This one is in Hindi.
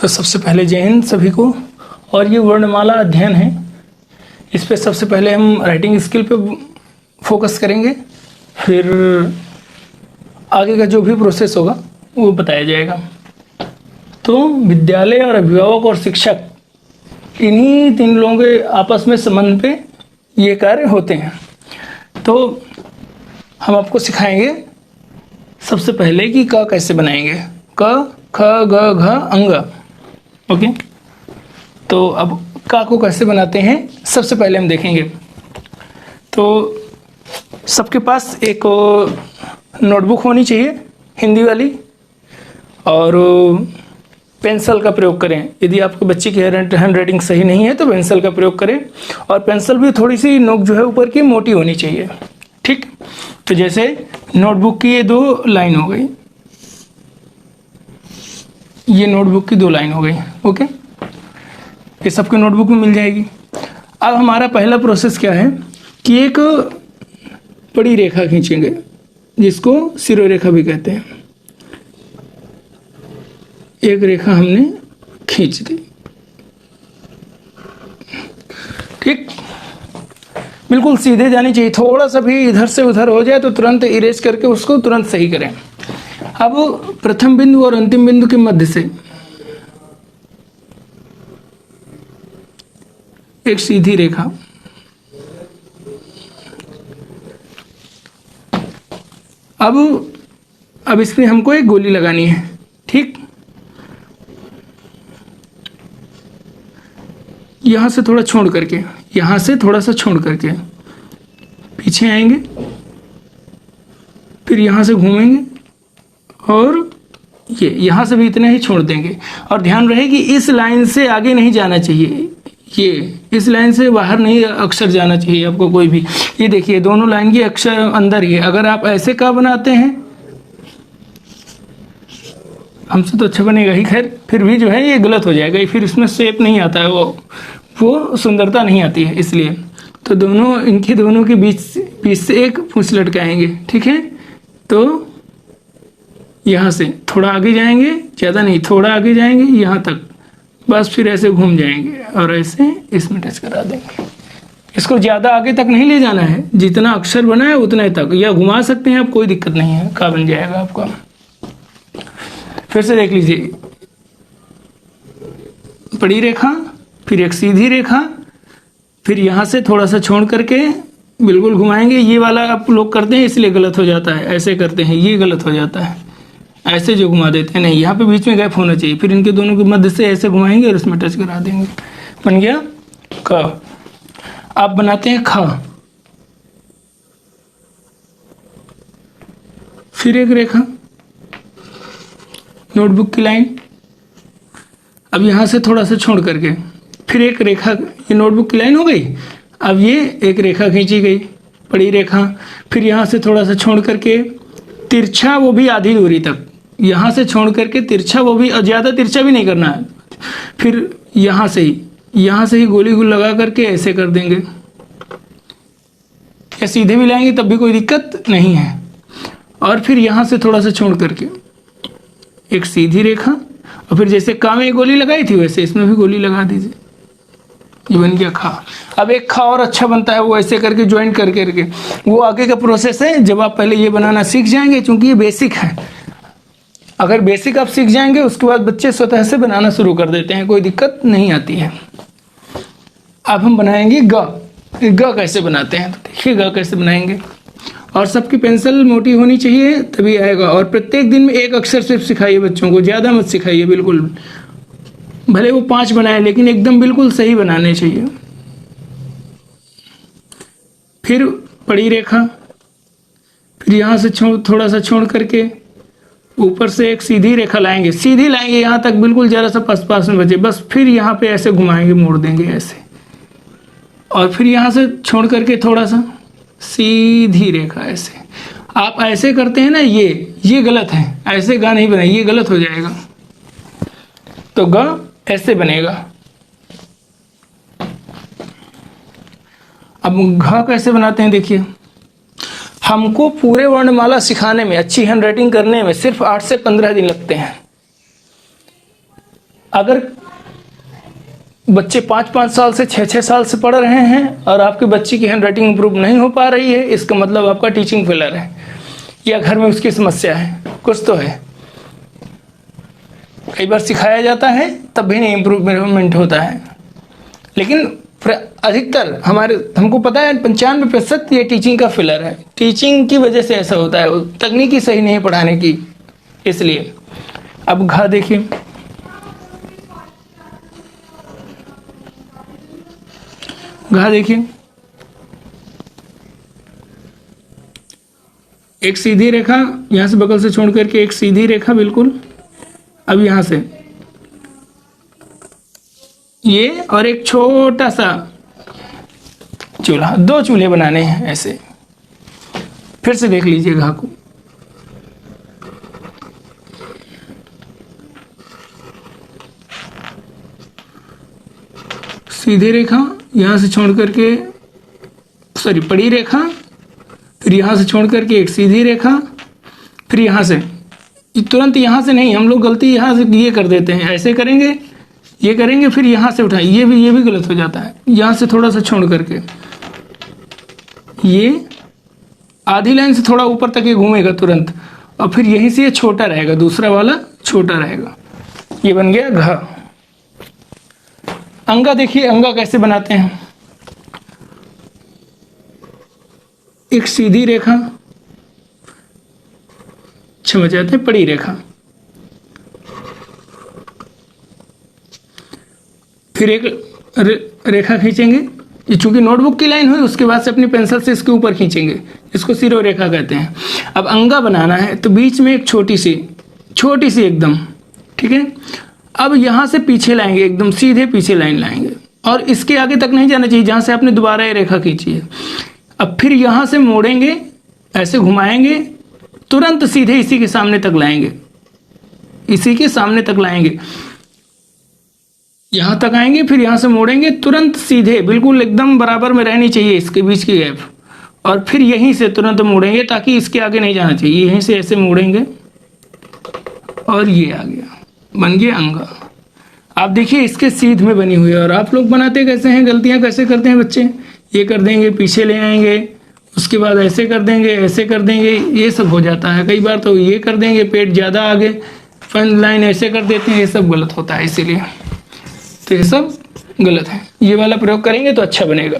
तो सबसे पहले जय हिंद सभी को। और ये वर्णमाला अध्ययन है, इस पे सबसे पहले हम राइटिंग स्किल पे फोकस करेंगे, फिर आगे का जो भी प्रोसेस होगा वो बताया जाएगा। तो विद्यालय और अभिभावक और शिक्षक, इन्हीं तीन लोगों के आपस में संबंध पे ये कार्य होते हैं। तो हम आपको सिखाएंगे सबसे पहले कि क कैसे बनाएंगे, क ख ग घ अंग। ओके, तो अब का को कैसे बनाते हैं सबसे पहले हम देखेंगे। तो सबके पास एक नोटबुक होनी चाहिए हिंदी वाली, और पेंसिल का प्रयोग करें। यदि आपके बच्चे की हैंड राइटिंग सही नहीं है तो पेंसिल का प्रयोग करें, और पेंसिल भी थोड़ी सी नोक जो है ऊपर की मोटी होनी चाहिए। ठीक, तो जैसे नोटबुक की ये 2 लाइन हो गई, ये नोटबुक की 2 लाइन हो गई। ओके, ये सबके नोटबुक में मिल जाएगी। अब हमारा पहला प्रोसेस क्या है कि एक बड़ी रेखा खींचेंगे, जिसको शिरोरेखा भी कहते हैं। एक रेखा हमने खींच दी। ठीक, बिल्कुल सीधे जानी चाहिए, थोड़ा सा भी इधर से उधर हो जाए तो तुरंत इरेज करके उसको तुरंत सही करें। अब प्रथम बिंदु और अंतिम बिंदु के मध्य से एक सीधी रेखा, अब इसमें हमको एक गोली लगानी है। ठीक, यहां से थोड़ा छोड़ करके, यहां से थोड़ा सा छोड़ करके पीछे आएंगे, फिर यहां से घूमेंगे और ये यहां से भी इतना ही छोड़ देंगे। और ध्यान रहे कि इस लाइन से आगे नहीं जाना चाहिए, ये इस लाइन से बाहर नहीं अक्षर जाना चाहिए आपको कोई भी। ये देखिए दोनों लाइन के अक्षर अंदर ही है। अगर आप ऐसे का बनाते हैं, हमसे तो अच्छा बनेगा ही, खैर फिर भी जो है ये गलत हो जाएगा, फिर इसमें शेप नहीं आता है, वो सुंदरता नहीं आती है। इसलिए तो दोनों के बीच से एक पूंछ लटकाएंगे। ठीक है, तो यहाँ से थोड़ा आगे जाएंगे, ज़्यादा नहीं, थोड़ा आगे जाएंगे यहाँ तक, बस फिर ऐसे घूम जाएंगे और ऐसे इसमें टच करा देंगे। इसको ज़्यादा आगे तक नहीं ले जाना है, जितना अक्षर बना है उतना तक, या घुमा सकते हैं आप, कोई दिक्कत नहीं है, का बन जाएगा आपका। फिर से देख लीजिए, बड़ी रेखा, फिर एक सीधी रेखा, फिर यहाँ से थोड़ा सा छोड़ करके बिल्कुल घुमाएंगे। ये वाला आप लोग करते हैं इसलिए गलत हो जाता है, ऐसे करते हैं ये गलत हो जाता है, ऐसे जो घुमा देते हैं, नहीं, यहाँ पे बीच में गैप होना चाहिए। फिर इनके दोनों के मध्य से ऐसे घुमाएंगे और इसमें टच करा देंगे, बन गया क। आप बनाते हैं ख, फिर एक रेखा, नोटबुक की लाइन, अब यहाँ से थोड़ा सा छोड़ करके फिर एक रेखा, ये नोटबुक की लाइन हो गई। अब ये एक रेखा खींची गई, बड़ी रेखा, फिर यहाँ से थोड़ा सा छोड़ करके तिरछा, वो भी आधी दूरी तक, यहाँ से छोड़ करके तिरछा, वो भी ज़्यादा तिरछा भी नहीं करना है। फिर यहाँ से ही गोली लगा करके ऐसे कर देंगे, या सीधे भी लाएंगे तब भी कोई दिक्कत नहीं है। और फिर यहाँ से थोड़ा सा छोड़ करके एक सीधी रेखा, और फिर जैसे का में गोली लगाई थी वैसे इसमें भी गोली लगा दीजिए, ये बन गया खा। अब एक खा और अच्छा बनता है, वो ऐसे करके ज्वाइंट करके वो आगे का प्रोसेस है, जब आप पहले ये बनाना सीख जाएंगे, क्योंकि ये बेसिक है। अगर बेसिक आप सीख जाएंगे उसके बाद बच्चे स्वतः से बनाना शुरू कर देते हैं, कोई दिक्कत नहीं आती है। अब हम बनाएंगे ग। ग कैसे बनाते हैं, तो देखिए ग कैसे बनाएंगे। और सबकी पेंसिल मोटी होनी चाहिए तभी आएगा। और प्रत्येक दिन में एक अक्षर सिर्फ सिखाइए बच्चों को, ज़्यादा मत सिखाइए बिल्कुल, भले वो 5 बनाए लेकिन एकदम बिल्कुल सही बनाने चाहिए। फिर बड़ी रेखा, फिर यहाँ से थोड़ा सा छोड़ करके ऊपर से एक सीधी रेखा लाएंगे, सीधी लाएंगे यहाँ तक, बिल्कुल जरा सा पास में बचे, बस फिर यहाँ पे ऐसे घुमाएंगे, मोड़ देंगे ऐसे, और फिर यहाँ से छोड़ करके थोड़ा सा सीधी रेखा ऐसे। आप ऐसे करते हैं ना, ये गलत है, ऐसे गा नहीं बनाए, ये गलत हो जाएगा। तो ग ऐसे बनेगा। अब घ कैसे बनाते हैं देखिए। हमको पूरे वर्णमाला सिखाने में, अच्छी हैंड राइटिंग करने में सिर्फ 8 से 15 दिन लगते हैं। अगर बच्चे 5-5 साल से 6-6 साल से पढ़ रहे हैं और आपके बच्चे की हैंड राइटिंग इंप्रूव नहीं हो पा रही है, इसका मतलब आपका टीचिंग फेलर है या घर में उसकी समस्या है, कुछ तो है। कई बार सिखाया जाता है तब भी नहीं इम्प्रूवमेंट होता है, लेकिन अधिकतर हमको पता है 95% ये टीचिंग का फेलर है। टीचिंग की वजह से ऐसा होता है, तकनीकी सही नहीं पढ़ाने की, इसलिए। अब घ देखिए, घ देखिए, एक सीधी रेखा यहां से बगल से छोड़ करके एक सीधी रेखा बिल्कुल। अब यहां से ये और एक छोटा सा चूल्हा, 2 चूल्हे बनाने हैं ऐसे। फिर से देख लीजिए घा को, सीधी रेखा यहां से छोड़ करके, सॉरी पड़ी रेखा, फिर यहां से छोड़ करके एक सीधी रेखा, फिर यहां से, तुरंत यहां से नहीं, हम लोग गलती यहां से ये कर देते हैं, ऐसे करेंगे, ये करेंगे, फिर यहां से उठाएं, ये भी गलत हो जाता है। यहां से थोड़ा सा छोड़ करके ये आधी लाइन से थोड़ा ऊपर तक ये घूमेगा तुरंत, और फिर यहीं से ये छोटा रहेगा, दूसरा वाला छोटा रहेगा। ये बन गया घ। अंगा देखिए, अंगा कैसे बनाते हैं। एक सीधी रेखा, क्षमा चाहते हैं, पड़ी रेखा, फिर एक रेखा खींचेंगे, ये चूंकि नोटबुक की लाइन हुई, उसके बाद से अपनी पेंसिल से इसके ऊपर खींचेंगे, इसको सिरो रेखा कहते हैं। अब अंगा बनाना है तो बीच में एक छोटी सी एकदम, ठीक है। अब यहां से पीछे लाएंगे, एकदम सीधे पीछे लाइन लाएंगे, और इसके आगे तक नहीं जाना चाहिए जहां से आपने दोबारा ये रेखा खींची है। अब फिर यहां से मोड़ेंगे, ऐसे घुमाएंगे, तुरंत सीधे इसी के सामने तक लाएंगे, इसी के सामने तक लाएंगे, यहां तक आएंगे, फिर यहां से मोड़ेंगे, तुरंत सीधे, बिल्कुल एकदम बराबर में रहनी चाहिए इसके बीच की गैप, और फिर यहीं से तुरंत मोड़ेंगे ताकि इसके आगे नहीं जाना चाहिए, यहीं से ऐसे मोड़ेंगे, और ये आ गया, बन गया अंगा। आप देखिए इसके सीध में बनी हुई है। और आप लोग बनाते कैसे हैं, गलतियां कैसे करते हैं बच्चे, ये कर देंगे, पीछे ले आएंगे, उसके बाद ऐसे कर देंगे, ऐसे कर देंगे, ये सब हो जाता है। कई बार तो ये कर देंगे, पेट ज़्यादा आगे, फन लाइन ऐसे कर देते हैं, ये सब गलत होता है। इसीलिए तो ये सब गलत है। ये वाला प्रयोग करेंगे तो अच्छा बनेगा।